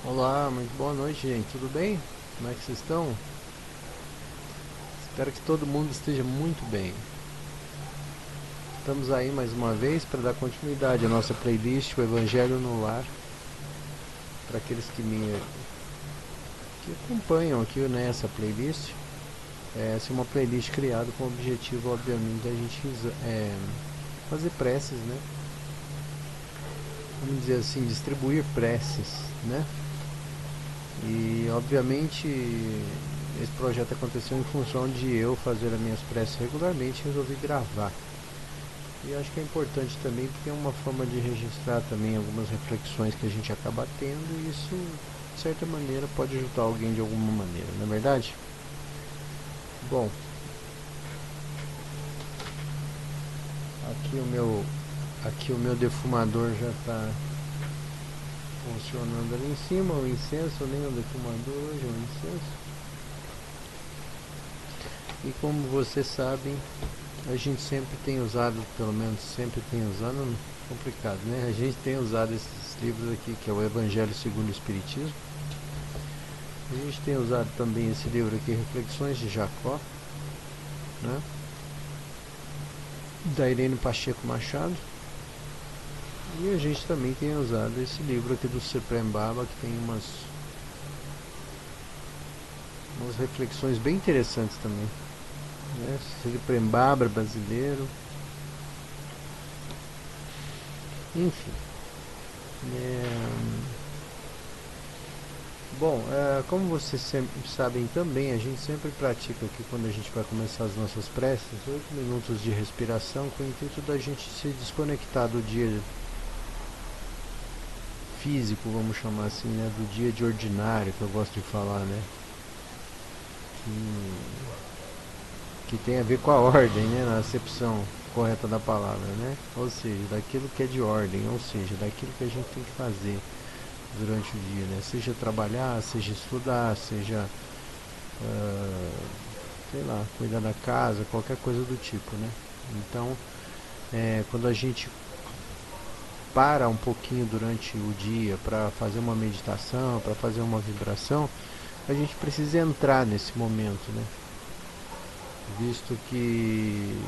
Olá, muito boa noite, gente. Tudo bem? Como é que vocês estão? Espero que todo mundo esteja muito bem. Estamos aí mais uma vez para dar continuidade à nossa playlist, o Evangelho no Lar, para aqueles que acompanham aqui nessa playlist. Essa é uma playlist criada com o objetivo, obviamente, da gente fazer preces, né? Vamos dizer assim, distribuir preces, né? E obviamente esse projeto aconteceu em função de eu fazer as minhas preces regularmente e resolvi gravar. E acho que é importante também porque é uma forma de registrar também algumas reflexões que a gente acaba tendo e isso, de certa maneira, pode ajudar alguém de alguma maneira, não é verdade? Bom, aqui o meu, aqui o meu defumador já está funcionando ali em cima, o incenso, nem o defumador hoje, é o incenso. E como vocês sabem, a gente sempre tem usado, pelo menos sempre tem usado, complicado, né? A gente tem usado esses livros aqui, que é o Evangelho segundo o Espiritismo. A gente tem usado também esse livro aqui, Reflexões de Jacó, né? Da Irene Pacheco Machado. E a gente também tem usado esse livro aqui do Supremo Baba, que tem umas reflexões bem interessantes também, né? Supremo Baba brasileiro, enfim. É... Bom, como vocês sabem também, a gente sempre pratica aqui quando a gente vai começar as nossas preces, 8 minutos de respiração com o intuito da gente se desconectar do dia físico, vamos chamar assim, né, do dia de ordinário, que eu gosto de falar, né, que tem a ver com a ordem, né, na acepção correta da palavra, né, ou seja, daquilo que é de ordem, ou seja, daquilo que a gente tem que fazer durante o dia, né, seja trabalhar, seja estudar, seja, sei lá, cuidar da casa, qualquer coisa do tipo, né. Então, quando a gente para um pouquinho durante o dia para fazer uma meditação, para fazer uma vibração, a gente precisa entrar nesse momento, né? Visto que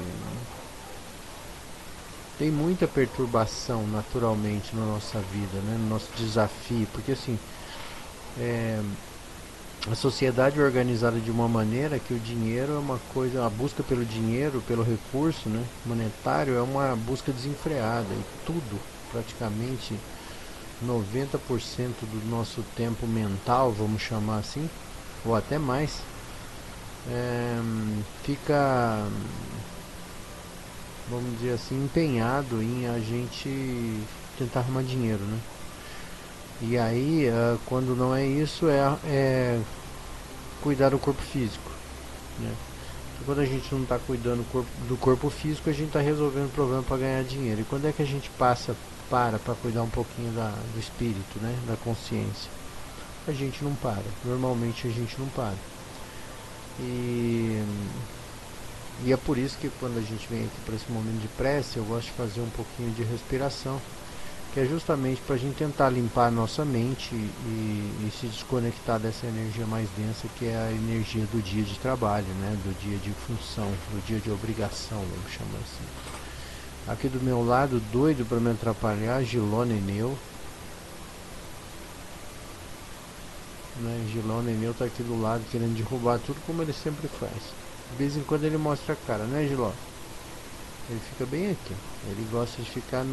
tem muita perturbação naturalmente na nossa vida, né? No nosso desafio, porque assim, é, a sociedade é organizada de uma maneira que o dinheiro é uma coisa, a busca pelo dinheiro, pelo recurso, né, monetário é uma busca desenfreada e tudo, praticamente 90% do nosso tempo mental, vamos chamar assim, ou até mais, é, fica, vamos dizer assim, empenhado em a gente tentar arrumar dinheiro, né? E aí, quando não é isso, é cuidar do corpo físico, né? E quando a gente não está cuidando do corpo físico, a gente está resolvendo o problema para ganhar dinheiro. E quando é que a gente para cuidar um pouquinho do espírito, né? Da consciência? A gente não para. Normalmente a gente não para. E, e é por isso que quando a gente vem aqui para esse momento de prece, eu gosto de fazer um pouquinho de respiração, que é justamente para a gente tentar limpar a nossa mente e se desconectar dessa energia mais densa, que é a energia do dia de trabalho, né? Do dia de função, do dia de obrigação, vamos chamar assim. Aqui do meu lado, doido para me atrapalhar, Giló Neneu. Né? Giló Neneu tá aqui do lado querendo derrubar tudo como ele sempre faz. De vez em quando ele mostra a cara, né, Giló? Ele fica bem aqui. Ele gosta de ficar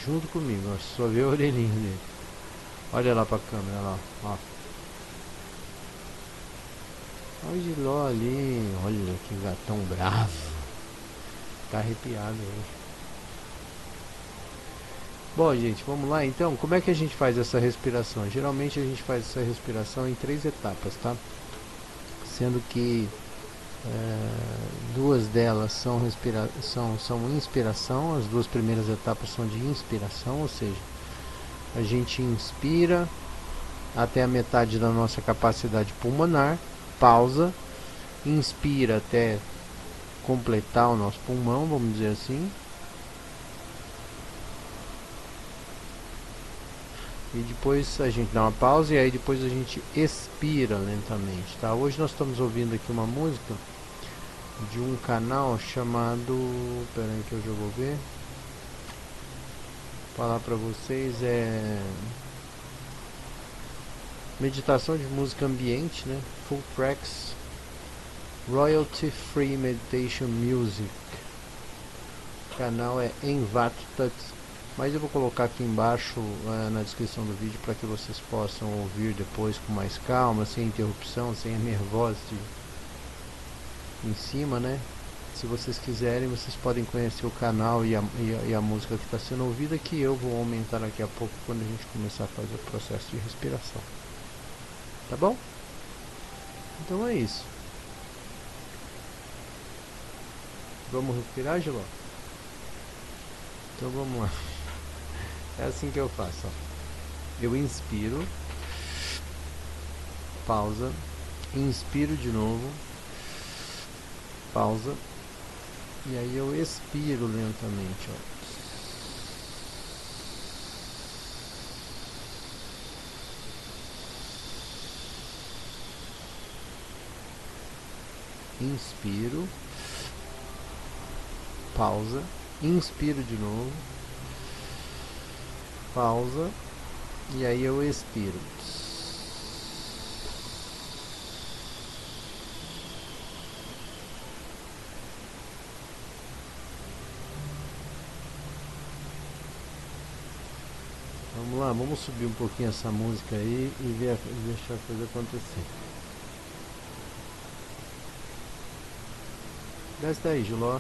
junto comigo, ó, só vê a orelhinha dele. Olha lá pra câmera, lá, ó. Olha o Giló ali, olha que gatão bravo. Tá arrepiado hoje. Bom, gente, vamos lá então. Como é que a gente faz essa respiração? Geralmente a gente faz essa respiração em 3 etapas, tá? Sendo que duas delas são inspiração, as duas primeiras etapas são de inspiração, ou seja, a gente inspira até a metade da nossa capacidade pulmonar, pausa, inspira até completar o nosso pulmão, vamos dizer assim, E depois a gente dá uma pausa e aí depois a gente expira lentamente, tá? Hoje nós estamos ouvindo aqui uma música de um canal chamado... Pera aí que eu já vou ver. Falar pra vocês, é... meditação de música ambiente, né? Full Tracks Royalty Free Meditation Music. O canal é Envatat, mas eu vou colocar aqui embaixo na descrição do vídeo para que vocês possam ouvir depois com mais calma, sem interrupção, sem a nervosa em cima, né? Se vocês quiserem, vocês podem conhecer o canal e a música que está sendo ouvida, que eu vou aumentar daqui a pouco quando a gente começar a fazer o processo de respiração. Tá bom? Então é isso. Vamos respirar, Giló? Então vamos lá. É assim que eu faço, ó. Eu inspiro, pausa, inspiro de novo, pausa, e aí eu expiro lentamente, ó. Inspiro, pausa, inspiro de novo, pausa, e aí eu expiro. Vamos lá, vamos subir um pouquinho essa música aí e deixar a coisa acontecer. Desce daí, Giló.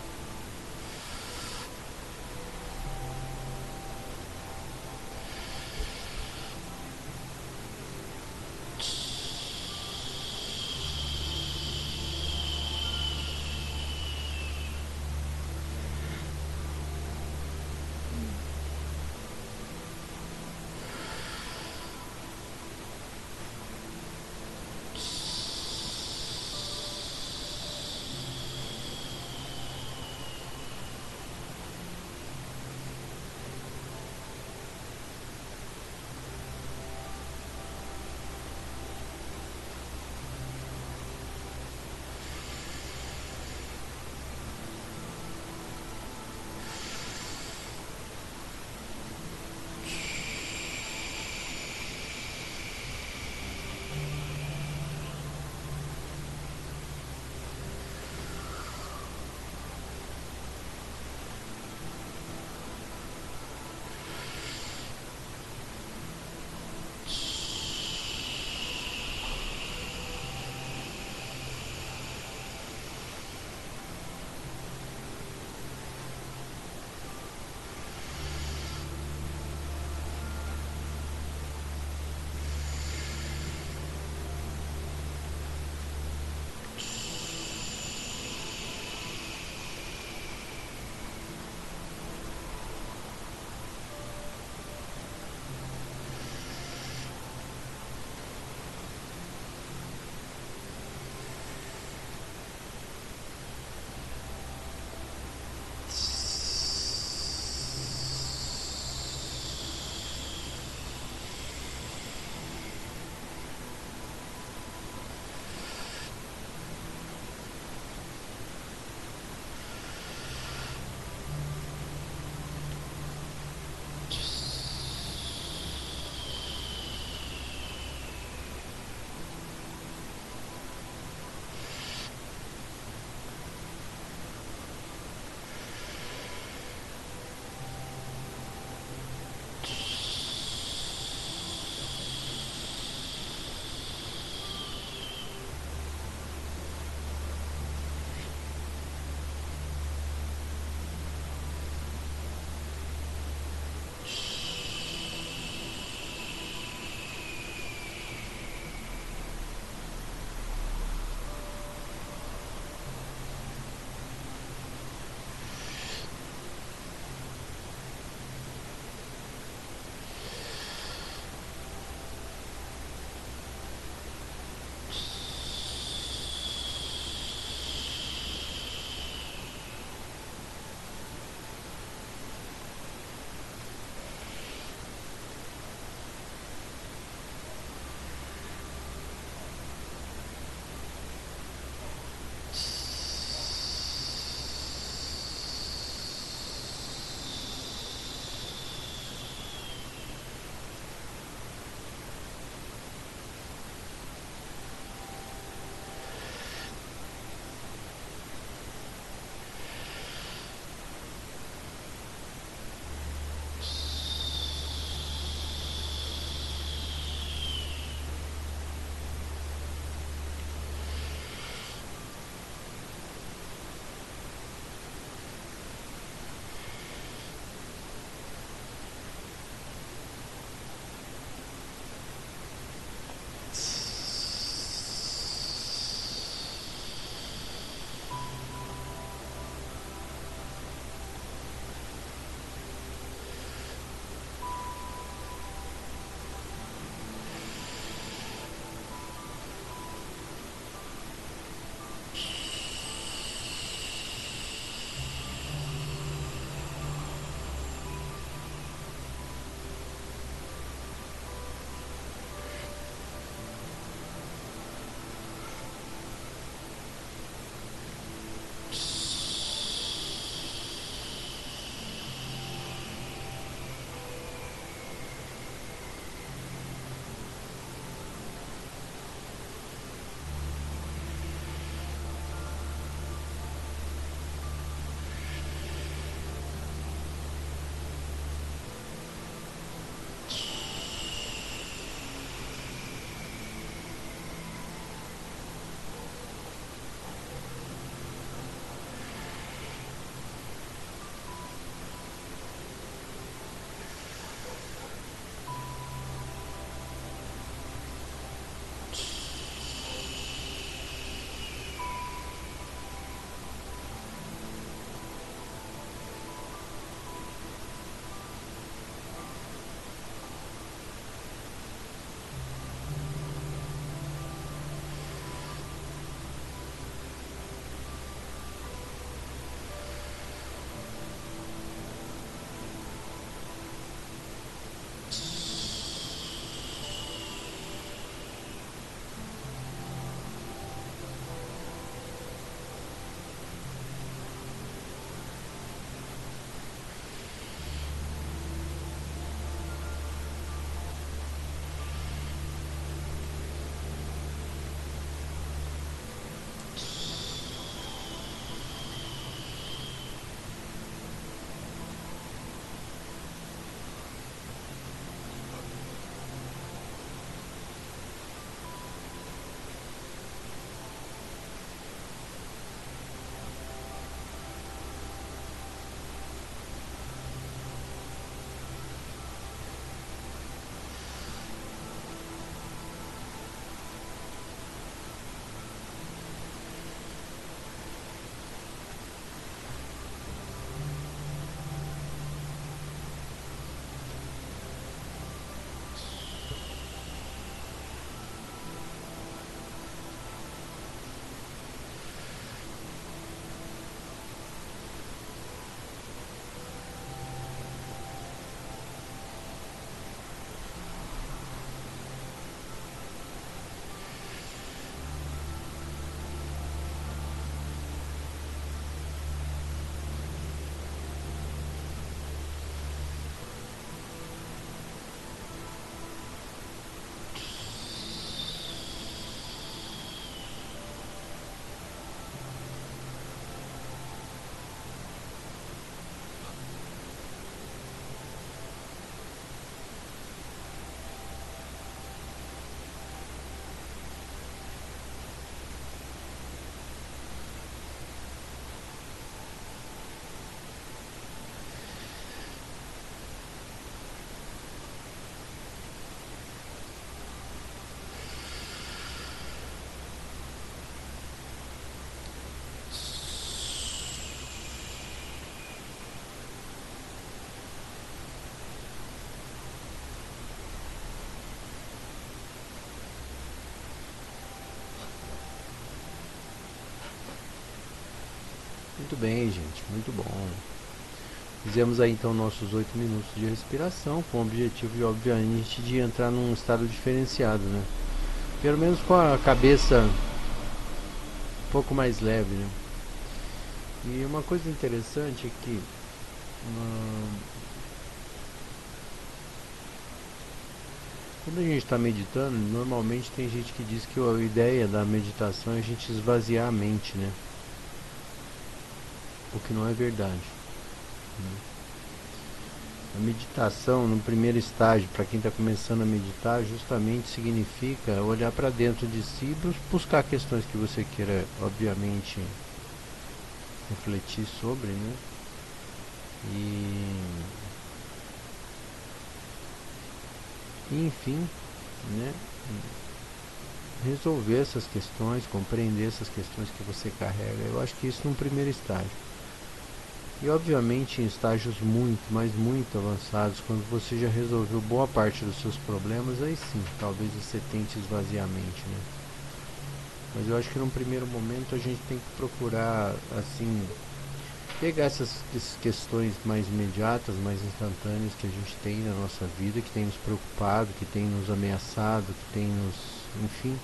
Muito bem, gente, muito bom. Fizemos aí então nossos 8 minutos de respiração, com o objetivo, de, obviamente, de entrar num estado diferenciado, né? Pelo menos com a cabeça um pouco mais leve, né? E uma coisa interessante é que quando a gente está meditando, normalmente tem gente que diz que a ideia da meditação é a gente esvaziar a mente, né? O que não é verdade, né? A meditação, no primeiro estágio, para quem está começando a meditar, justamente significa olhar para dentro de si, buscar questões que você queira, obviamente, refletir sobre, né? E enfim, né? Resolver essas questões, compreender essas questões que você carrega. Eu acho que isso num primeiro estágio. E obviamente em estágios muito, mas muito avançados, quando você já resolveu boa parte dos seus problemas, aí sim, talvez você tente esvaziar a mente, né? Mas eu acho que num primeiro momento a gente tem que procurar, assim, pegar essas questões mais imediatas, mais instantâneas que a gente tem na nossa vida, que tem nos preocupado, que tem nos ameaçado, que tem nos... enfim.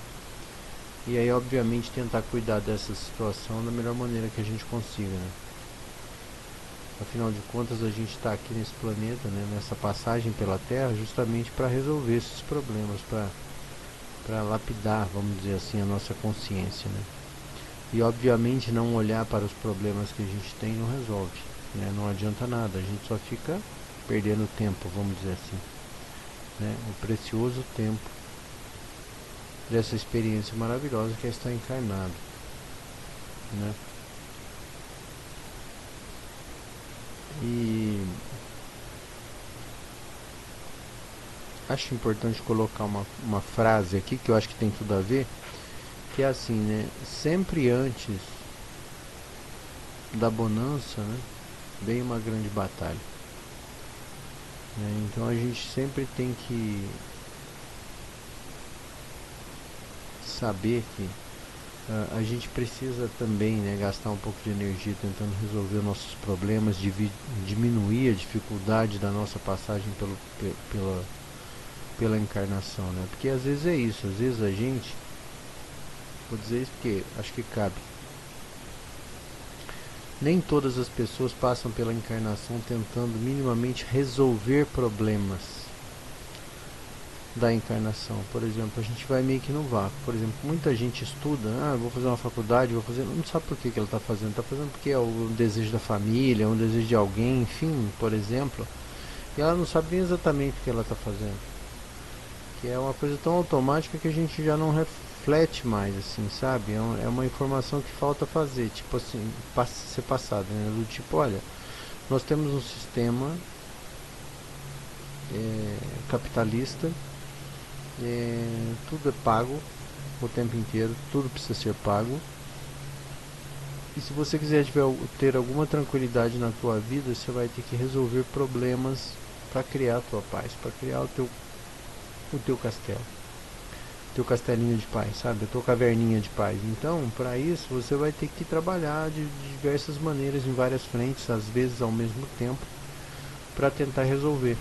E aí obviamente tentar cuidar dessa situação da melhor maneira que a gente consiga, né? Afinal de contas, a gente está aqui nesse planeta, né, nessa passagem pela Terra, justamente para resolver esses problemas, para lapidar, vamos dizer assim, a nossa consciência, né? E obviamente não olhar para os problemas que a gente tem não resolve, né? Não adianta nada, a gente só fica perdendo tempo, vamos dizer assim, né? O precioso tempo dessa experiência maravilhosa que é estar encarnado, né? E acho importante colocar uma frase aqui que eu acho que tem tudo a ver, que é assim, né? Sempre antes da bonança, né, vem uma grande batalha, né? Então a gente sempre tem que saber que a gente precisa também, né, gastar um pouco de energia tentando resolver nossos problemas, diminuir a dificuldade da nossa passagem pela encarnação, né? Porque às vezes é isso, às vezes a gente, vou dizer isso porque acho que cabe, nem todas as pessoas passam pela encarnação tentando minimamente resolver problemas da encarnação. Por exemplo, a gente vai meio que no vácuo. Por exemplo, muita gente estuda, vou fazer uma faculdade, vou fazer, não sabe por que ela está fazendo. Está fazendo porque é o desejo da família, é um desejo de alguém, enfim, por exemplo. E ela não sabe nem exatamente o que ela está fazendo. Que é uma coisa tão automática que a gente já não reflete mais, assim, sabe? É uma informação que falta fazer, tipo assim, ser passada, né? Do tipo, olha, nós temos um sistema capitalista, tudo é pago o tempo inteiro, tudo precisa ser pago. E se você quiser ter alguma tranquilidade na tua vida, você vai ter que resolver problemas para criar a tua paz, para criar o teu castelo, teu castelinho de paz, sabe? A tua caverninha de paz. Então, para isso, você vai ter que trabalhar de diversas maneiras, em várias frentes, às vezes ao mesmo tempo, para tentar resolver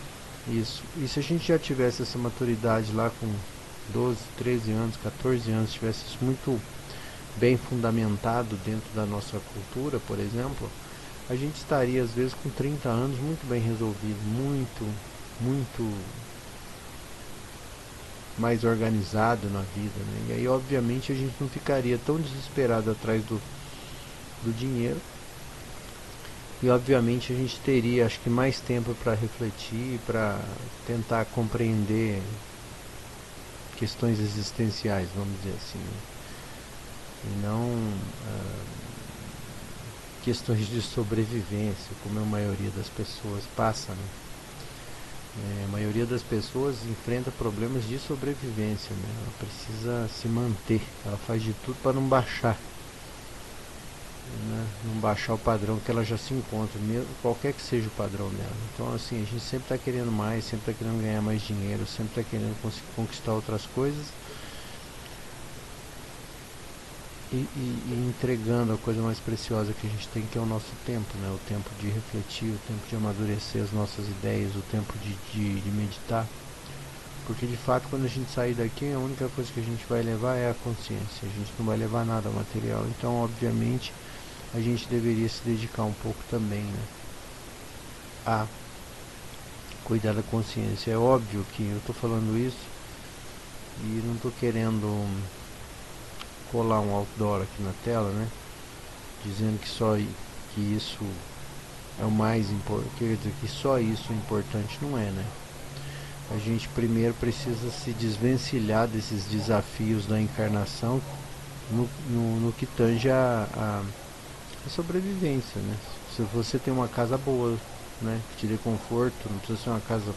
isso. E se a gente já tivesse essa maturidade lá com 12, 13 anos, 14 anos, tivesse isso muito bem fundamentado dentro da nossa cultura, por exemplo, a gente estaria às vezes com 30 anos muito bem resolvido, muito mais organizado na vida, né? E aí obviamente a gente não ficaria tão desesperado atrás do dinheiro, e obviamente a gente teria, acho que, mais tempo para refletir, para tentar compreender questões existenciais, vamos dizer assim, né? E não questões de sobrevivência, como a maioria das pessoas passa, né? A maioria das pessoas enfrenta problemas de sobrevivência, né? Ela precisa se manter, ela faz de tudo para não baixar, né? Não baixar o padrão que ela já se encontra, mesmo, qualquer que seja o padrão dela. Então, assim, a gente sempre está querendo mais, sempre está querendo ganhar mais dinheiro, sempre está querendo conquistar outras coisas. e entregando a coisa mais preciosa que a gente tem, que é o nosso tempo, né? O tempo de refletir, o tempo de amadurecer as nossas ideias, o tempo de meditar. Porque de fato, quando a gente sair daqui, a única coisa que a gente vai levar é a consciência. A gente não vai levar nada material. Então, obviamente, a gente deveria se dedicar um pouco também, né, a cuidar da consciência. É óbvio que eu estou falando isso e não estou querendo colar um outdoor aqui na tela, né, dizendo que só que isso é o mais importante, quer dizer que só isso é importante, não é, né? A gente primeiro precisa se desvencilhar desses desafios da encarnação no que tange a sobrevivência, né? Se você tem uma casa boa, né, que te dê conforto, não precisa ser uma casa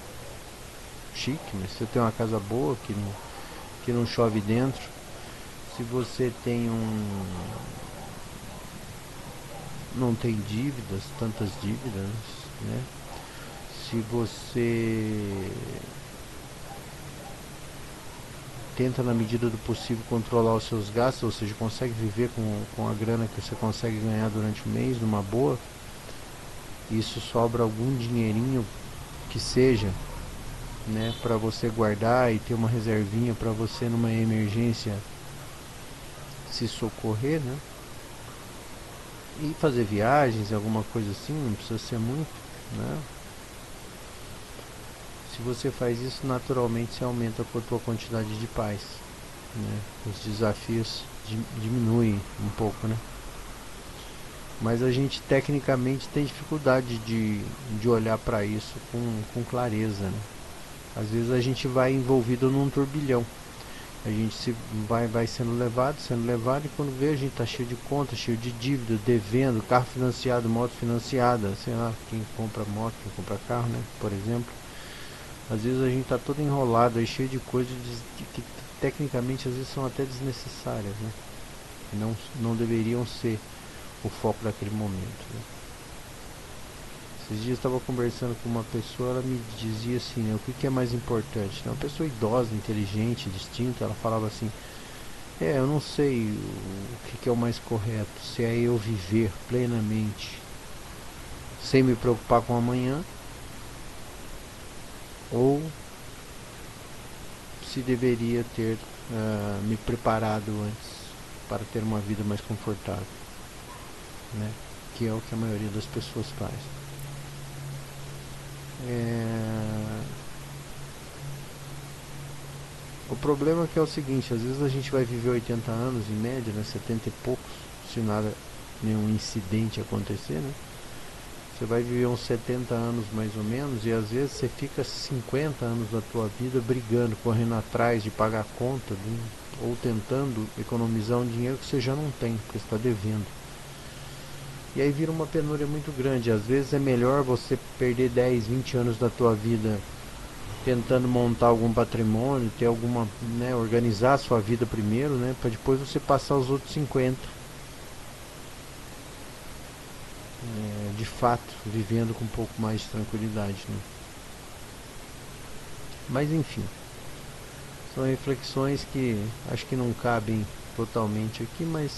chique, mas se você tem uma casa boa que não chove dentro, se você tem não tem dívidas, tantas dívidas, né? Se você tenta na medida do possível controlar os seus gastos, ou seja, consegue viver com a grana que você consegue ganhar durante o mês numa boa, isso sobra algum dinheirinho que seja, né, para você guardar e ter uma reservinha para você numa emergência se socorrer, né? E fazer viagens, alguma coisa assim, não precisa ser muito, né? Se você faz isso, naturalmente você aumenta a tua quantidade de paz, né? Os desafios diminuem um pouco, né? Mas a gente tecnicamente tem dificuldade de olhar para isso com clareza, né? Às vezes a gente vai envolvido num turbilhão. A gente vai sendo levado, e quando vê a gente tá cheio de conta, cheio de dívida, devendo, carro financiado, moto financiada, sei lá, quem compra moto, quem compra carro, né, por exemplo. Às vezes a gente tá todo enrolado, aí cheio de coisas que tecnicamente às vezes são até desnecessárias, né? Não deveriam ser o foco daquele momento, né? Esses dias eu estava conversando com uma pessoa, ela me dizia assim, né, o que é mais importante? Uma pessoa idosa, inteligente, distinta, ela falava assim, eu não sei o que é o mais correto, se é eu viver plenamente, sem me preocupar com amanhã, ou se deveria ter me preparado antes para ter uma vida mais confortável, né? Que é o que a maioria das pessoas faz. O problema é que é o seguinte, às vezes a gente vai viver 80 anos em média, né, 70 e poucos, se nada, nenhum incidente acontecer, né? Você vai viver uns 70 anos mais ou menos, e às vezes você fica 50 anos da tua vida brigando, correndo atrás de pagar a conta, ou tentando economizar um dinheiro que você já não tem, porque está devendo. E aí vira uma penúria muito grande. Às vezes é melhor você perder 10, 20 anos da tua vida tentando montar algum patrimônio, ter alguma, né, organizar a sua vida primeiro, né, para depois você passar os outros 50, de fato, vivendo com um pouco mais de tranquilidade, né? Mas enfim, são reflexões que acho que não cabem totalmente aqui, mas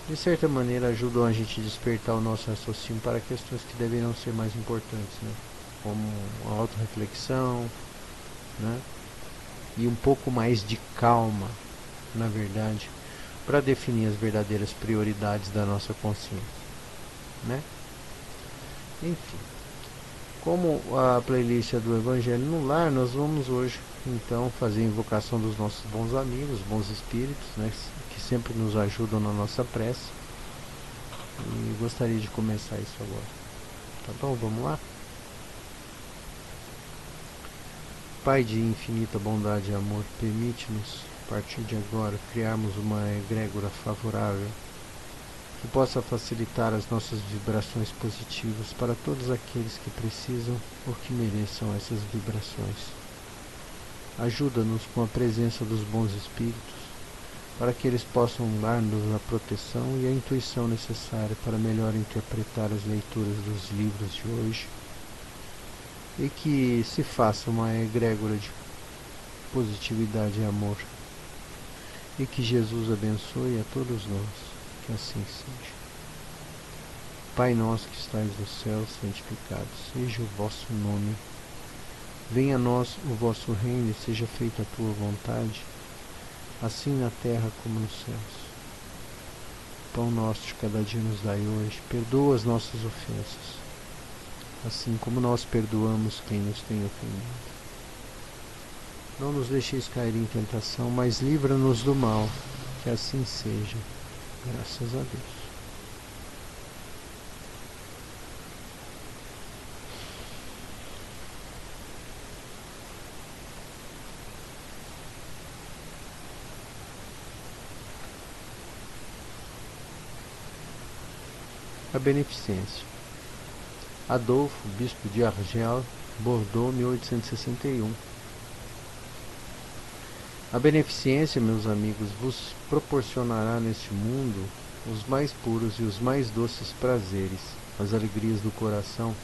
de certa maneira ajudam a gente a despertar o nosso raciocínio para questões que deveriam ser mais importantes, né? Como a autorreflexão, né? E um pouco mais de calma, na verdade, para definir as verdadeiras prioridades da nossa consciência, né? Enfim, como a playlist é do Evangelho no Lar, nós vamos hoje então fazer a invocação dos nossos bons amigos, bons espíritos, né, que sempre nos ajudam na nossa prece. E gostaria de começar isso agora. Tá bom? Vamos lá? Pai de infinita bondade e amor, permite-nos, a partir de agora, criarmos uma egrégora favorável que possa facilitar as nossas vibrações positivas para todos aqueles que precisam ou que mereçam essas vibrações. Ajuda-nos com a presença dos bons espíritos, para que eles possam dar-nos a proteção e a intuição necessária para melhor interpretar as leituras dos livros de hoje, e que se faça uma egrégora de positividade e amor, e que Jesus abençoe a todos nós, que assim seja. Pai nosso que estais no céu, santificado seja o vosso nome. Venha a nós o vosso reino e seja feita a tua vontade, assim na terra como nos céus. Pão nosso de cada dia nos dai hoje, perdoa as nossas ofensas, assim como nós perdoamos quem nos tem ofendido. Não nos deixeis cair em tentação, mas livra-nos do mal, que assim seja, graças a Deus. A beneficência. Adolfo, bispo de Argel, Bordeaux, 1861. A beneficência, meus amigos, vos proporcionará neste mundo os mais puros e os mais doces prazeres, as alegrias do coração,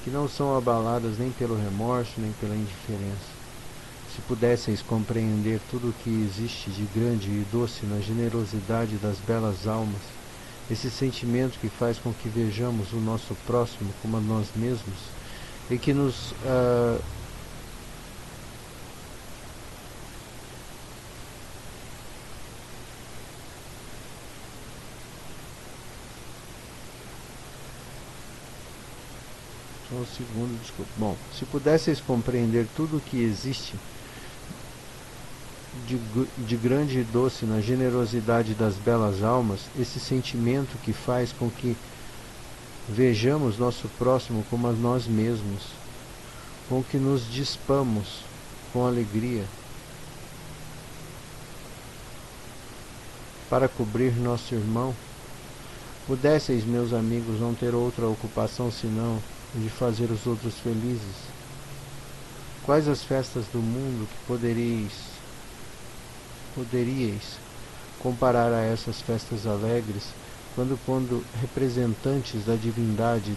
que não são abaladas nem pelo remorso nem pela indiferença. Se pudesseis compreender tudo o que existe de grande e doce na generosidade das belas almas, esse sentimento que faz com que vejamos o nosso próximo como a nós mesmos e que nos só um segundo, desculpa. Bom, se pudesseis compreender tudo o que existe de grande e doce na generosidade das belas almas, esse sentimento que faz com que vejamos nosso próximo como a nós mesmos, com que nos dispamos com alegria para cobrir nosso irmão, pudesseis, meus amigos, não ter outra ocupação senão de fazer os outros felizes. Quais as festas do mundo que poderíeis comparar a essas festas alegres, quando representantes da divindade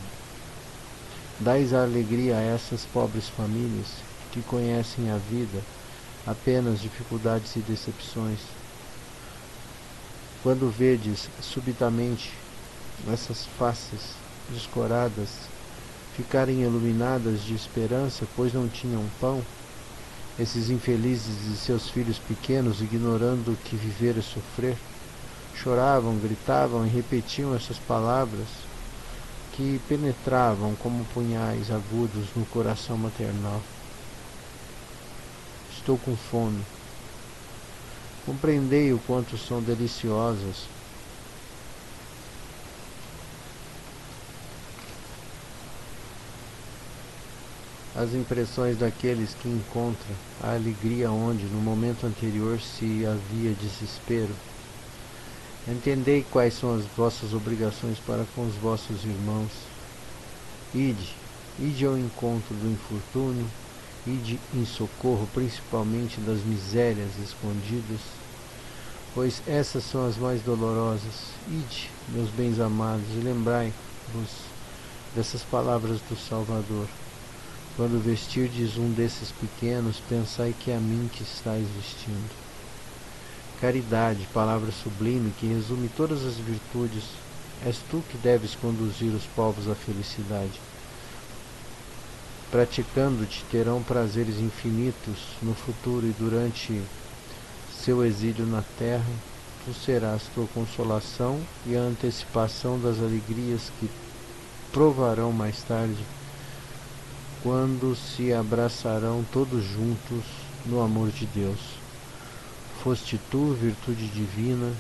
dais a alegria a essas pobres famílias que conhecem a vida apenas dificuldades e decepções? Quando vedes subitamente essas faces descoradas ficarem iluminadas de esperança, pois não tinham pão, esses infelizes e seus filhos pequenos, ignorando que viver é sofrer, choravam, gritavam e repetiam essas palavras que penetravam como punhais agudos no coração maternal. Estou com fome. Compreendei o quanto são deliciosas as impressões daqueles que encontram a alegria onde, no momento anterior, se havia desespero. Entendei quais são as vossas obrigações para com os vossos irmãos. Ide ao encontro do infortúnio, ide em socorro principalmente das misérias escondidas, pois essas são as mais dolorosas. Ide, meus bens amados, e lembrai-vos dessas palavras do Salvador. Quando vestirdes um desses pequenos, pensai que é a mim que estáis vestindo. Caridade, palavra sublime que resume todas as virtudes, és tu que deves conduzir os povos à felicidade. Praticando-te, terão prazeres infinitos no futuro e durante seu exílio na terra, tu serás tua consolação e a antecipação das alegrias que provarão mais tarde, quando se abraçarão todos juntos no amor de Deus. Foste tu, virtude divina,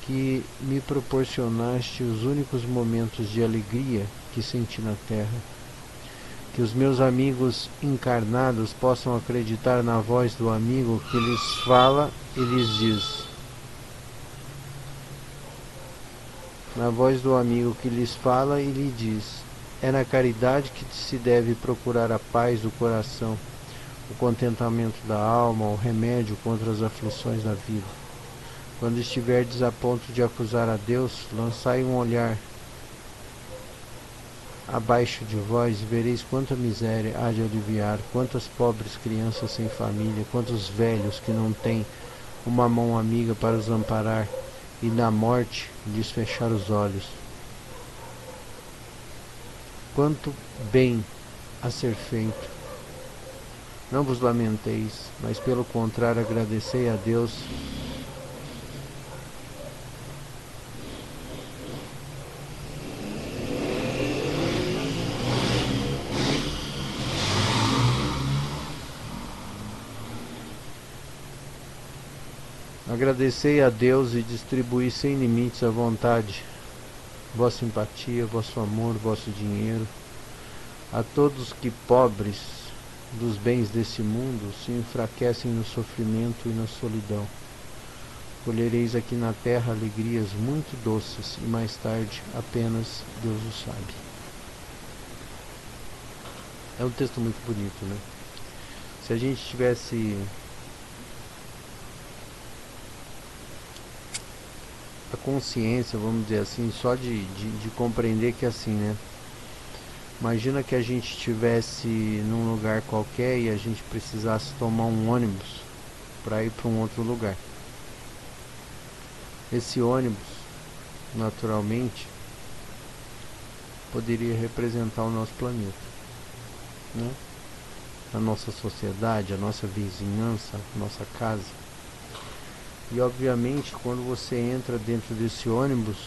que me proporcionaste os únicos momentos de alegria que senti na terra. Que os meus amigos encarnados possam acreditar na voz do amigo que lhes fala e lhes diz. Na voz do amigo que lhes fala e lhe diz: é na caridade que se deve procurar a paz do coração, o contentamento da alma, o remédio contra as aflições da vida. Quando estiverdes a ponto de acusar a Deus, lançai um olhar abaixo de vós e vereis quanta miséria há de aliviar, quantas pobres crianças sem família, quantos velhos que não têm uma mão amiga para os amparar, e na morte lhes fechar os olhos. Quanto bem a ser feito! Não vos lamenteis, mas pelo contrário agradecei a Deus. Agradecei a Deus e distribuí sem limites a vontade, vossa simpatia, vosso amor, vosso dinheiro, a todos que, pobres dos bens desse mundo, se enfraquecem no sofrimento e na solidão. Colhereis aqui na terra alegrias muito doces, e mais tarde apenas Deus o sabe. É um texto muito bonito, né? Se a gente tivesse a consciência, vamos dizer assim, só de compreender que assim, né? Imagina que a gente estivesse num lugar qualquer e a gente precisasse tomar um ônibus para ir para um outro lugar. Esse ônibus, naturalmente, poderia representar o nosso planeta, né? A nossa sociedade, a nossa vizinhança, a nossa casa. E obviamente, quando você entra dentro desse ônibus,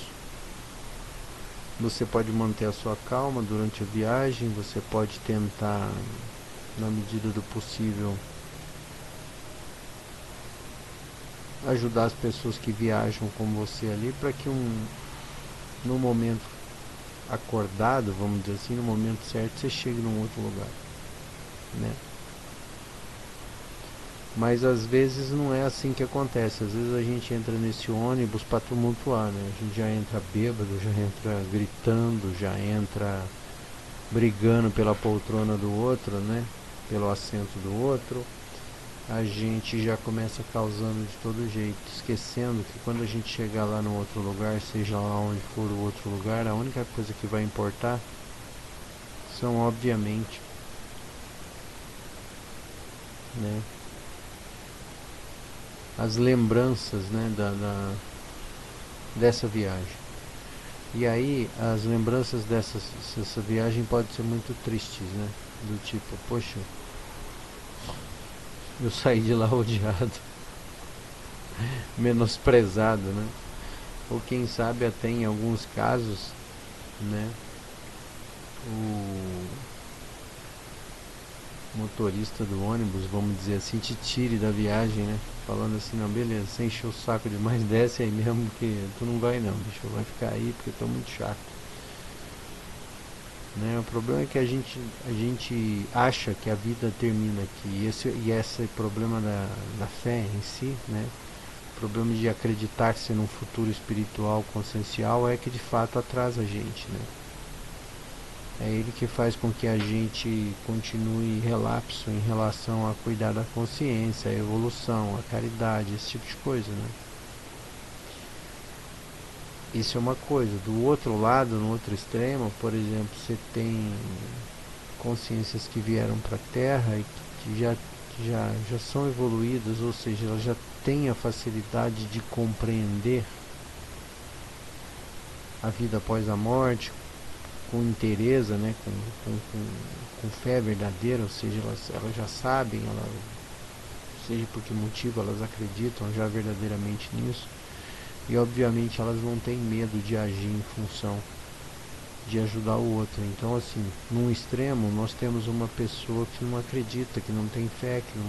você pode manter a sua calma durante a viagem, você pode tentar, na medida do possível, ajudar as pessoas que viajam com você ali, para que no momento acordado, vamos dizer assim, no momento certo, você chegue num outro lugar, né? Mas às vezes não é assim que acontece. Às vezes a gente entra nesse ônibus para tumultuar, né? A gente já entra bêbado, já entra gritando, já entra brigando pela poltrona do outro, né? Pelo assento do outro. A gente já começa causando de todo jeito, esquecendo que quando a gente chegar lá no outro lugar, seja lá onde for o outro lugar, a única coisa que vai importar são, obviamente, né, as lembranças, né, dessa viagem. E aí as lembranças dessa viagem podem ser muito tristes, né? Do tipo, poxa, eu saí de lá odiado, menosprezado, né? Ou quem sabe até em alguns casos, né, o motorista do ônibus, vamos dizer assim, te tire da viagem, né? Falando assim, não, beleza, você encheu o saco demais, desce aí mesmo que tu não vai não, bicho, vai ficar aí porque tu é muito chato. Né? O problema é que a gente acha que a vida termina aqui, e esse problema da fé em si, né? O problema de acreditar-se num futuro espiritual consciencial é que de fato atrasa a gente, né? É ele que faz com que a gente continue relapso em relação a cuidar da consciência, a evolução, a caridade, esse tipo de coisa, né? Isso é uma coisa. Do outro lado, no outro extremo, por exemplo, você tem consciências que vieram para a Terra e que já são evoluídas, ou seja, elas já têm a facilidade de compreender a vida após a morte, com inteireza, né, com fé verdadeira, ou seja, elas já sabem, seja por que motivo elas acreditam já verdadeiramente nisso, e obviamente elas não têm medo de agir em função de ajudar o outro. Então, assim, num extremo nós temos uma pessoa que não acredita, que não tem fé, que não...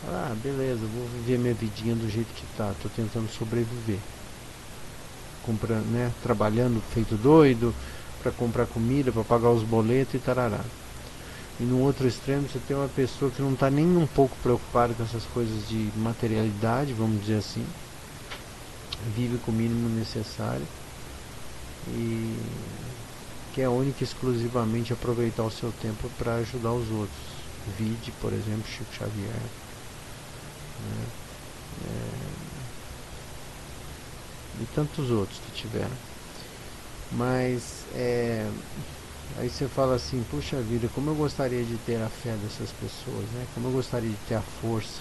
Ah, beleza, vou viver minha vidinha do jeito que tá, tô tentando sobreviver, comprando, né, trabalhando feito doido para comprar comida, para pagar os boletos e tarará. E no outro extremo você tem uma pessoa que não está nem um pouco preocupada com essas coisas de materialidade, vamos dizer assim, vive com o mínimo necessário e quer única e exclusivamente aproveitar o seu tempo para ajudar os outros. Vide, por exemplo, Chico Xavier, né? E tantos outros que tiveram. Mas aí você fala assim, puxa vida, como eu gostaria de ter a fé dessas pessoas, né? Como eu gostaria de ter a força.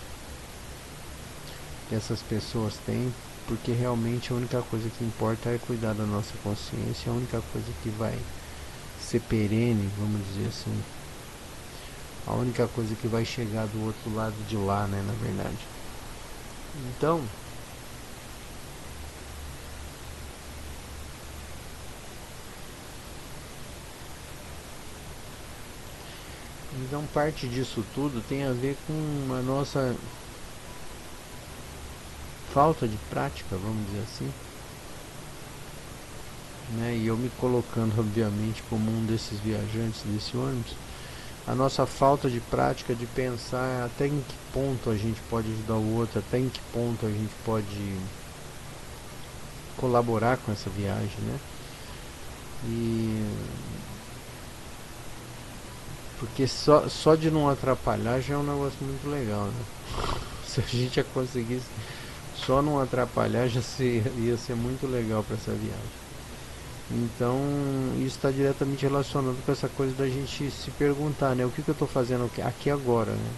que essas pessoas têm, porque realmente a única coisa que importa é cuidar da nossa consciência, a única coisa que vai ser perene, vamos dizer assim, a única coisa que vai chegar do outro lado de lá, né, na verdade. Então parte disso tudo tem a ver com a nossa falta de prática, vamos dizer assim, né? E eu me colocando obviamente como um desses viajantes desse ônibus, a nossa falta de prática de pensar até em que ponto a gente pode ajudar o outro, até em que ponto a gente pode colaborar com essa viagem, né? E porque só de não atrapalhar já é um negócio muito legal, né? Se a gente já conseguisse só não atrapalhar, ia ser muito legal para essa viagem. Então, isso está diretamente relacionado com essa coisa da gente se perguntar, né? O que eu estou fazendo aqui agora, né?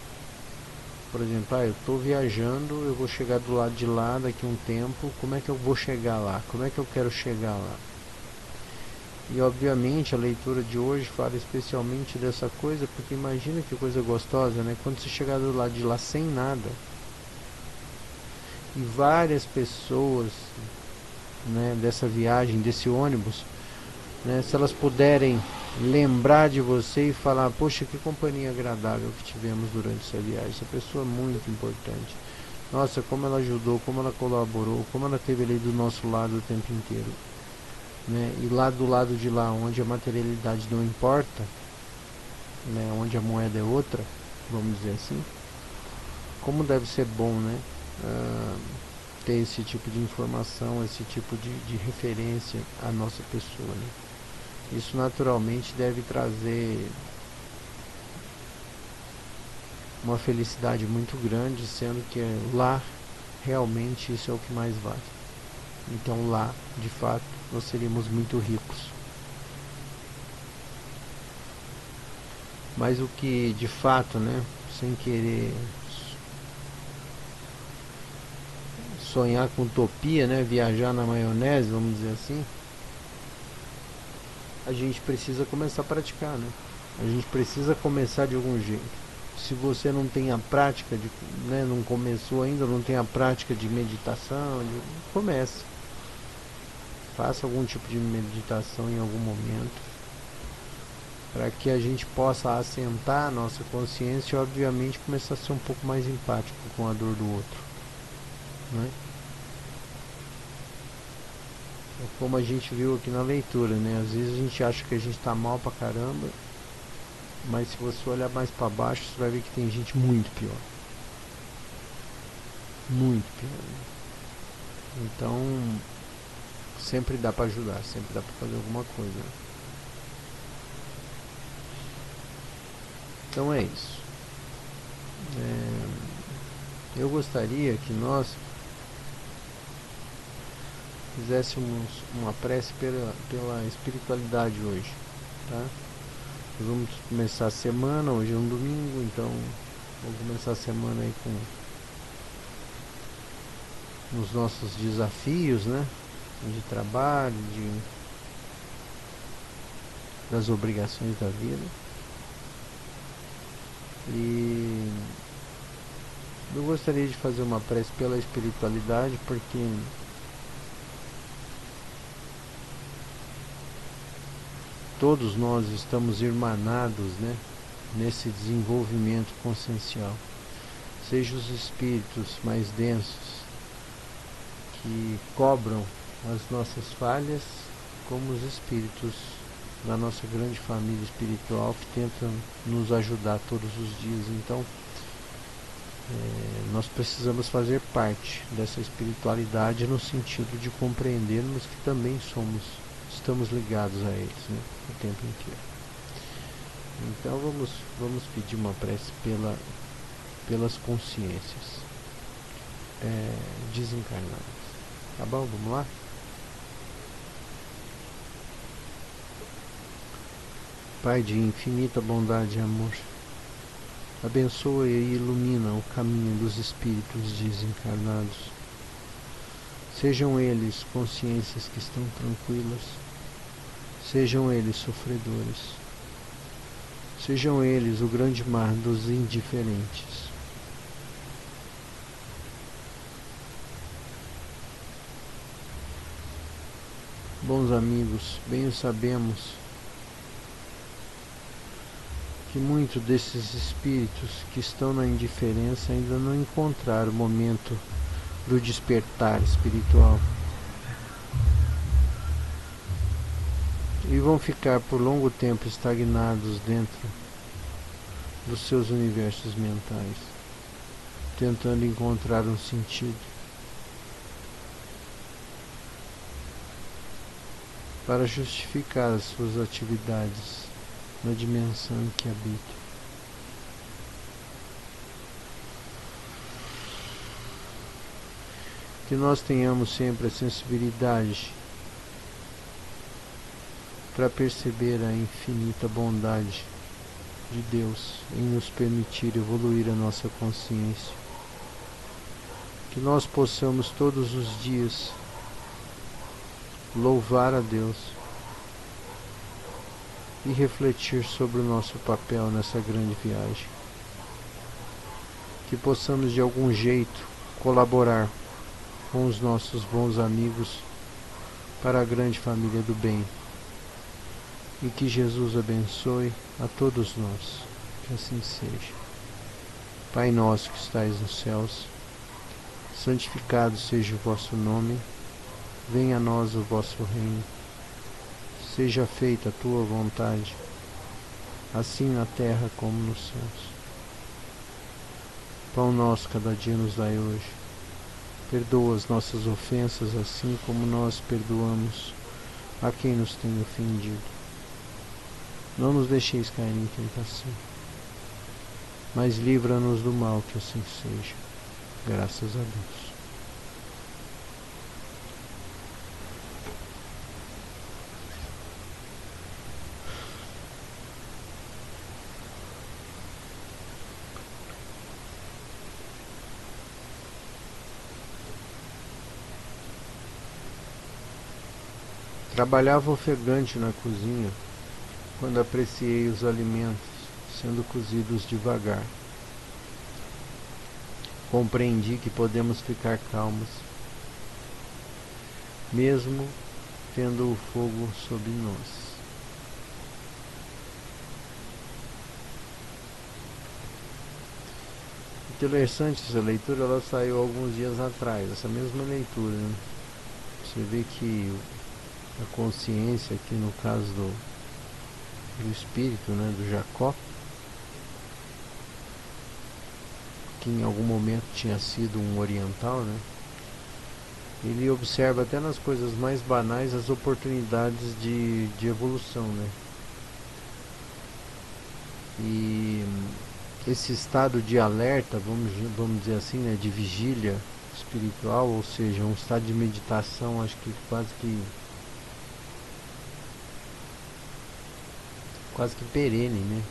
Por exemplo, eu estou viajando, eu vou chegar do lado de lá daqui a um tempo, como é que eu vou chegar lá? Como é que eu quero chegar lá? E obviamente a leitura de hoje fala especialmente dessa coisa, porque imagina que coisa gostosa, né? Quando você chegar do lado de lá sem nada, e várias pessoas, né, dessa viagem, desse ônibus, né, se elas puderem lembrar de você e falar, poxa, que companhia agradável que tivemos durante essa viagem, essa pessoa é muito importante, nossa, como ela ajudou, como ela colaborou, como ela esteve ali do nosso lado o tempo inteiro, né? E lá do lado de lá, onde a materialidade não importa, né, onde a moeda é outra, vamos dizer assim, como deve ser bom, né, ter esse tipo de informação, esse tipo de referência à nossa pessoa, né? Isso naturalmente deve trazer uma felicidade muito grande, sendo que lá realmente isso é o que mais vale. Então lá, de fato, nós seríamos muito ricos. Mas o que de fato, né, sem querer sonhar com utopia, né, viajar na maionese, vamos dizer assim, a gente precisa começar a praticar, né? A gente precisa começar de algum jeito. Se você não tem a prática, né, não começou ainda, não tem a prática de meditação, comece. Faça algum tipo de meditação em algum momento, para que a gente possa assentar a nossa consciência e obviamente começar a ser um pouco mais empático com a dor do outro, né? É como a gente viu aqui na leitura, né? Às vezes a gente acha que a gente está mal pra caramba, mas se você olhar mais para baixo, você vai ver que tem gente muito pior. Muito pior. Então, sempre dá para ajudar, sempre dá para fazer alguma coisa. Então é isso. Eu gostaria que nós fizéssemos uma prece pela espiritualidade hoje, tá? Nós vamos começar a semana, hoje é um domingo, então vamos começar a semana aí com os nossos desafios, né? De trabalho, das obrigações da vida. E eu gostaria de fazer uma prece pela espiritualidade, porque todos nós estamos irmanados, né, nesse desenvolvimento consciencial. Seja os espíritos mais densos que cobram as nossas falhas, como os espíritos da nossa grande família espiritual que tentam nos ajudar todos os dias. Então, nós precisamos fazer parte dessa espiritualidade no sentido de compreendermos que também estamos ligados a eles, né, o tempo inteiro. Então vamos pedir uma prece pelas consciências desencarnadas. Tá bom? Vamos lá? Pai de infinita bondade e amor, Abençoa e ilumina o caminho dos espíritos desencarnados. Sejam eles consciências que estão tranquilas, sejam eles sofredores, sejam eles o grande mar dos indiferentes. Bons amigos, bem o sabemos que muitos desses espíritos que estão na indiferença ainda não encontraram o momento do despertar espiritual e vão ficar por longo tempo estagnados dentro dos seus universos mentais, tentando encontrar um sentido para justificar as suas atividades na dimensão em que habitam. Que nós tenhamos sempre a sensibilidade para perceber a infinita bondade de Deus em nos permitir evoluir a nossa consciência. Que nós possamos todos os dias louvar a Deus e refletir sobre o nosso papel nessa grande viagem. Que possamos de algum jeito colaborar com os nossos bons amigos para a grande família do bem. E que Jesus abençoe a todos nós. Que assim seja. Pai nosso que estais nos céus, santificado seja o vosso nome. Venha a nós o vosso reino. Seja feita a tua vontade, assim na terra como nos céus. Pão nosso cada dia nos dai hoje. Perdoa as nossas ofensas, assim como nós perdoamos a quem nos tem ofendido. Não nos deixeis cair em tentação, mas livra-nos do mal, que assim seja. Graças a Deus. Trabalhava ofegante na cozinha quando apreciei os alimentos sendo cozidos devagar. Compreendi que podemos ficar calmos, mesmo tendo o fogo sob nós. Interessante essa leitura, ela saiu alguns dias atrás, essa mesma leitura, né? Você vê que a consciência aqui no caso do espírito, né, do Jacó, que em algum momento tinha sido um oriental, né, ele observa até nas coisas mais banais as oportunidades de evolução, né, e esse estado de alerta, vamos dizer assim, né, de vigília espiritual, ou seja, um estado de meditação, acho que quase que perene, né?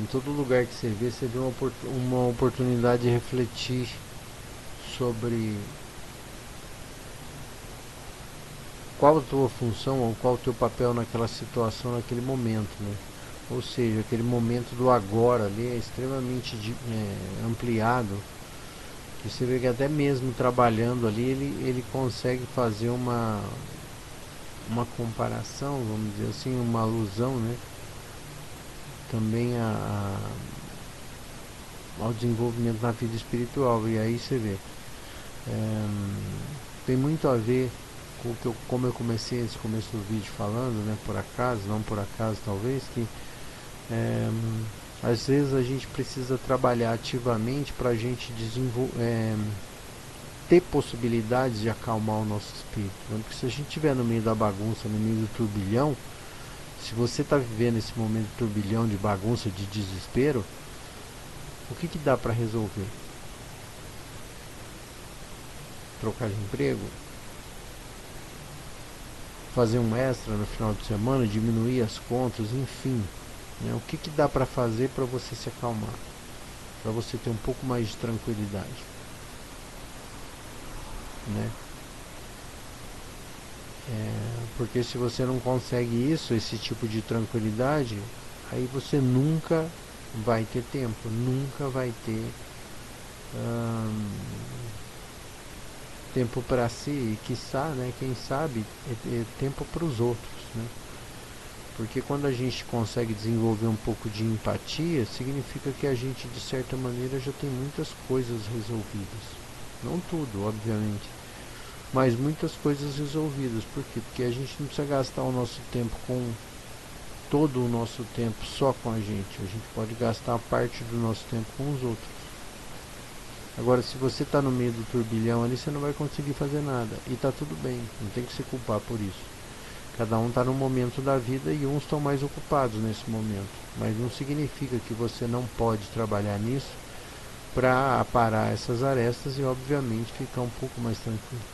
Em todo lugar que você vê uma oportunidade de refletir sobre qual a tua função ou qual o teu papel naquela situação, naquele momento, né? Ou seja, aquele momento do agora ali é extremamente ampliado, que você vê que até mesmo trabalhando ali ele consegue fazer uma comparação, vamos dizer assim, uma alusão, né, também ao desenvolvimento na vida espiritual. E aí você vê, tem muito a ver com o que como eu comecei esse começo do vídeo falando, né, por acaso, não por acaso talvez, que às vezes a gente precisa trabalhar ativamente para a gente ter possibilidades de acalmar o nosso espírito, né? Porque se a gente estiver no meio da bagunça, no meio do turbilhão, se você está vivendo esse momento de turbilhão, de bagunça, de desespero, o que dá para resolver? Trocar de emprego? Fazer um extra no final de semana? Diminuir as contas? Enfim, né? O que dá para fazer para você se acalmar? para você ter um pouco mais de tranquilidade, né? Porque se você não consegue isso, esse tipo de tranquilidade, aí você nunca vai ter tempo, nunca vai ter tempo para si e quiçá, né, quem sabe, tempo para os outros, né? Porque quando a gente consegue desenvolver um pouco de empatia, significa que a gente, de certa maneira, já tem muitas coisas resolvidas. Não tudo, obviamente, mas muitas coisas resolvidas. Por quê? Porque a gente não precisa gastar o nosso tempo com todo o nosso tempo só com a gente. A gente pode gastar parte do nosso tempo com os outros. Agora, se você está no meio do turbilhão ali, você não vai conseguir fazer nada. E tá tudo bem, não tem que se culpar por isso. Cada um está num momento da vida e uns estão mais ocupados nesse momento. Mas não significa que você não pode trabalhar nisso para aparar essas arestas e, obviamente, ficar um pouco mais tranquilo.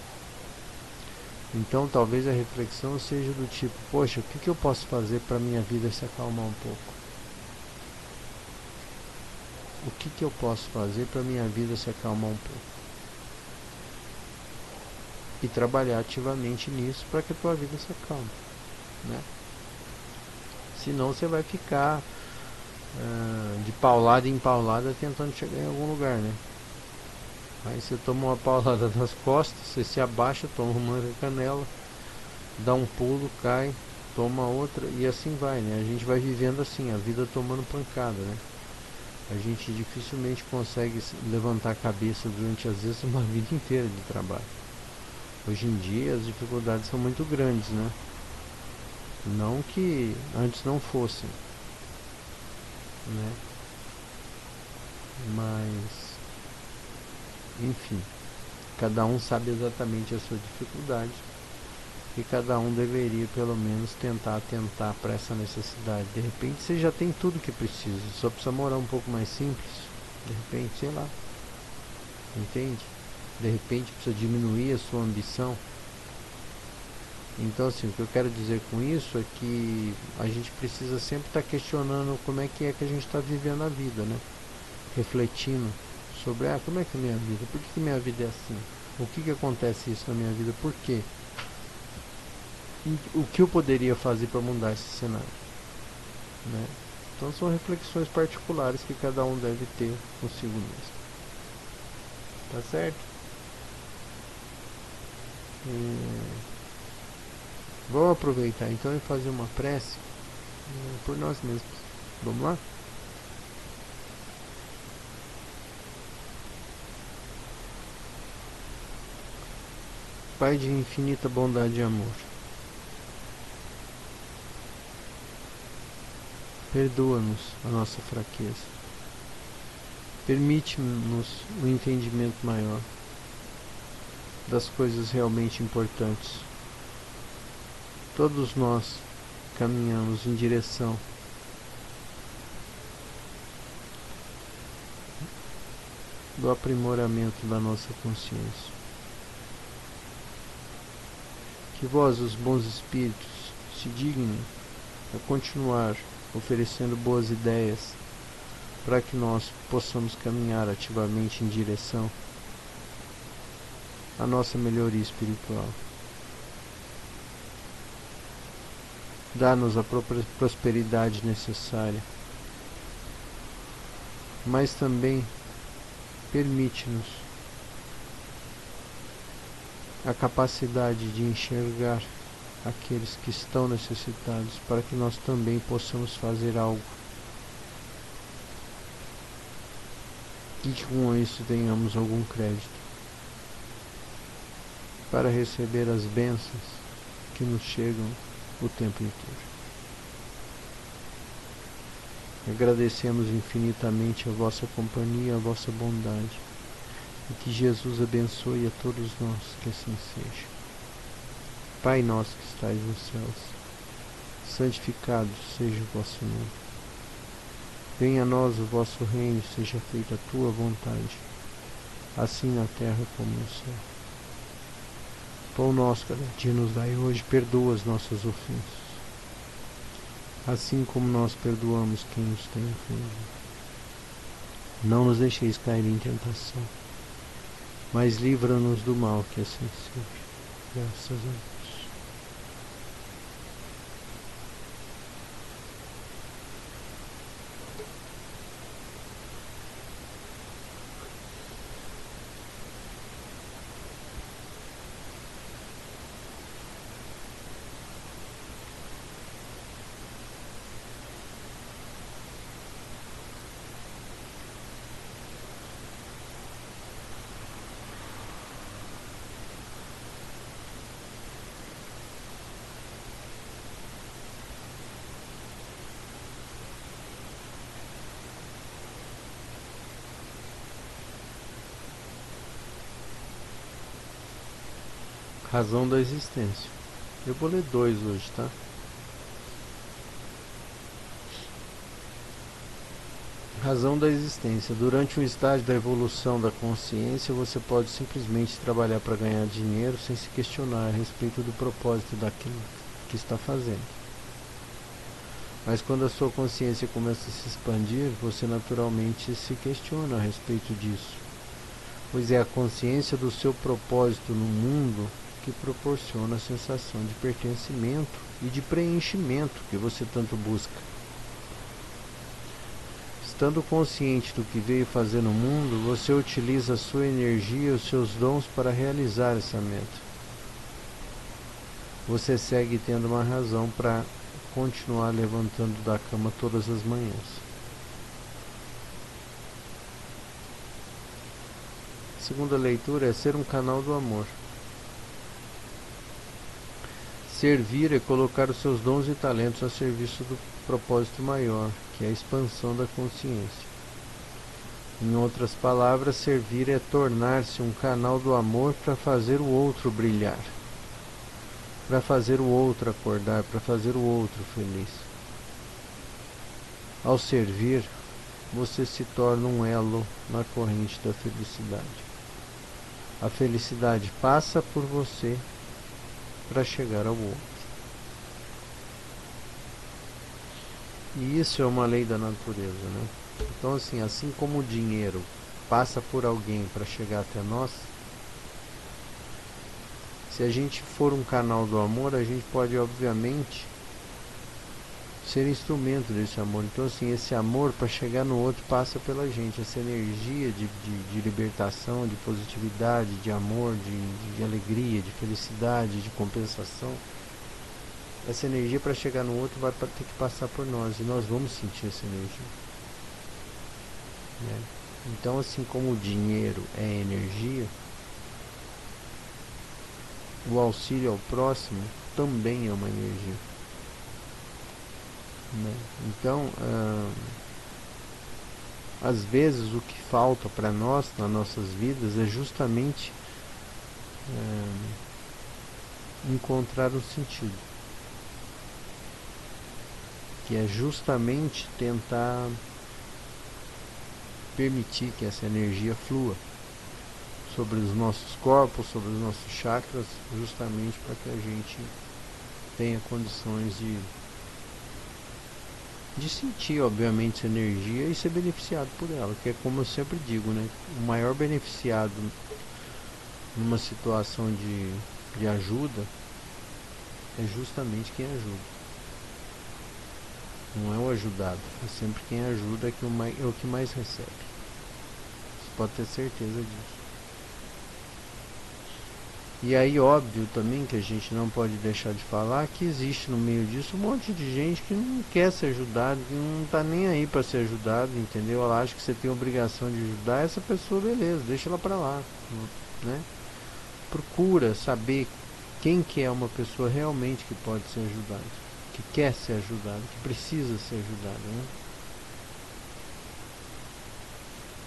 Então, talvez a reflexão seja do tipo: poxa, o que eu posso fazer para minha vida se acalmar um pouco? O que eu posso fazer para minha vida se acalmar um pouco? E trabalhar ativamente nisso para que a tua vida se acalme, né? Senão você vai ficar de paulada em paulada tentando chegar em algum lugar, né? Aí você toma uma paulada nas costas, você se abaixa, toma uma canela, dá um pulo, cai, toma outra e assim vai, né? A gente vai vivendo assim, a vida tomando pancada, né? A gente dificilmente consegue levantar a cabeça durante, às vezes, uma vida inteira de trabalho. Hoje em dia as dificuldades são muito grandes, né? Não que antes não fossem, né? Mas, enfim, cada um sabe exatamente a sua dificuldade e cada um deveria pelo menos tentar atentar para essa necessidade. De repente você já tem tudo que precisa, só precisa morar um pouco mais simples. De repente, sei lá, entende? De repente precisa diminuir a sua ambição. Então, assim, o que eu quero dizer com isso é que a gente precisa sempre estar questionando como é que a gente está vivendo a vida, né? Refletindo sobre, como é que é a minha vida? Por que minha vida é assim? O que acontece isso na minha vida? Por quê? E o que eu poderia fazer para mudar esse cenário, né? Então são reflexões particulares que cada um deve ter consigo mesmo. Tá certo? Vamos aproveitar então e fazer uma prece por nós mesmos. Vamos lá? Pai de infinita bondade e amor, perdoa-nos a nossa fraqueza. Permite-nos o entendimento maior das coisas realmente importantes. Todos nós caminhamos em direção do aprimoramento da nossa consciência. Que vós, os bons espíritos, se dignem a continuar oferecendo boas ideias para que nós possamos caminhar ativamente em direção à nossa melhoria espiritual. Dá-nos a prosperidade necessária, mas também permite-nos a capacidade de enxergar aqueles que estão necessitados para que nós também possamos fazer algo e que com isso tenhamos algum crédito para receber as bênçãos que nos chegam o tempo inteiro. Agradecemos infinitamente a vossa companhia, a vossa bondade, e que Jesus abençoe a todos nós, que assim seja. Pai nosso que estais nos céus, santificado seja o vosso nome. Venha a nós o vosso reino, seja feita a tua vontade, assim na terra como no céu. Pão nosso cada dia nos dai hoje, perdoa as nossas ofensas, assim como nós perdoamos quem nos tem ofendido. Não nos deixeis cair em tentação, mas livra-nos do mal, que assim seja. Graças a Deus. Razão da existência. Eu vou ler 2 hoje, tá? Razão da existência. Durante um estágio da evolução da consciência, você pode simplesmente trabalhar para ganhar dinheiro sem se questionar a respeito do propósito daquilo que está fazendo. Mas quando a sua consciência começa a se expandir, você naturalmente se questiona a respeito disso, pois é a consciência do seu propósito no mundo que proporciona a sensação de pertencimento e de preenchimento que você tanto busca. Estando consciente do que veio fazer no mundo, você utiliza a sua energia e os seus dons para realizar essa meta. Você segue tendo uma razão para continuar levantando da cama todas as manhãs. A segunda leitura é ser um canal do amor. Servir é colocar os seus dons e talentos a serviço do propósito maior, que é a expansão da consciência. Em outras palavras, servir é tornar-se um canal do amor para fazer o outro brilhar, para fazer o outro acordar, para fazer o outro feliz. Ao servir, você se torna um elo na corrente da felicidade. A felicidade passa por você para chegar ao outro. E isso é uma lei da natureza, né? Então, assim como o dinheiro passa por alguém para chegar até nós, se a gente for um canal do amor, a gente pode, obviamente, ser instrumento desse amor. Então, esse amor para chegar no outro passa pela gente. Essa energia de libertação, de positividade, de amor, de alegria, de felicidade, de compensação. Essa energia para chegar no outro vai ter que passar por nós. E nós vamos sentir essa energia. Né? Então, assim como o dinheiro é energia, o auxílio ao próximo também é uma energia. Né? Então, às vezes o que falta para nós nas nossas vidas é justamente encontrar um sentido, que é justamente tentar permitir que essa energia flua sobre os nossos corpos, sobre os nossos chakras, justamente para que a gente tenha condições de sentir, obviamente, essa energia e ser beneficiado por ela, que é como eu sempre digo, né? O maior beneficiado numa situação de ajuda é justamente quem ajuda. Não é o ajudado, é sempre quem ajuda é o que mais recebe. Você pode ter certeza disso. E aí, óbvio também que a gente não pode deixar de falar que existe no meio disso um monte de gente que não quer ser ajudado, que não tá nem aí para ser ajudado, entendeu? Ela acha que você tem a obrigação de ajudar essa pessoa, beleza, deixa ela para lá, né? Procura saber quem que é uma pessoa realmente que pode ser ajudada, que quer ser ajudada, que precisa ser ajudada, né?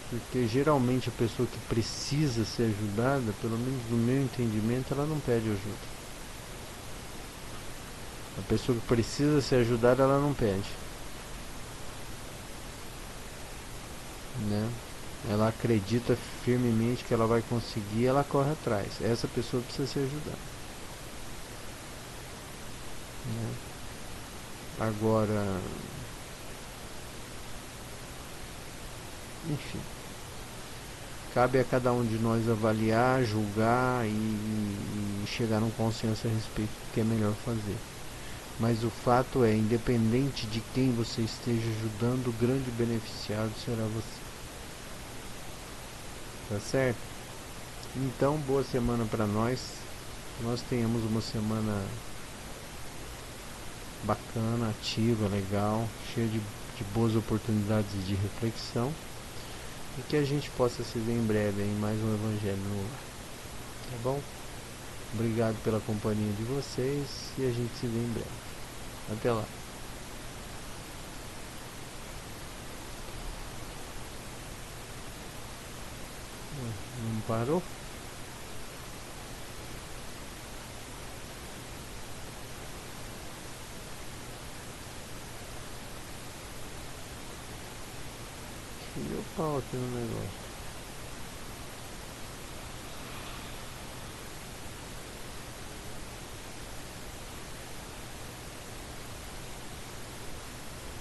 Porque geralmente a pessoa que precisa ser ajudada, pelo menos no meu entendimento, ela não pede ajuda. A pessoa que precisa ser ajudada, ela não pede, né? Ela acredita firmemente que ela vai conseguir, ela corre atrás. Essa pessoa precisa ser ajudada, né? Agora, Enfim, cabe a cada um de nós avaliar, julgar e chegar a um consenso a respeito do que é melhor fazer. Mas o fato é, independente de quem você esteja ajudando, o grande beneficiado será você. Tá certo? Então, boa semana para nós. Nós tenhamos uma semana bacana, ativa, legal, cheia de boas oportunidades de reflexão. E que a gente possa se ver em breve em mais um Evangelho no Lar. Tá bom? Obrigado pela companhia de vocês e a gente se vê em breve. Até lá. Não parou? Deu pau aqui no negócio.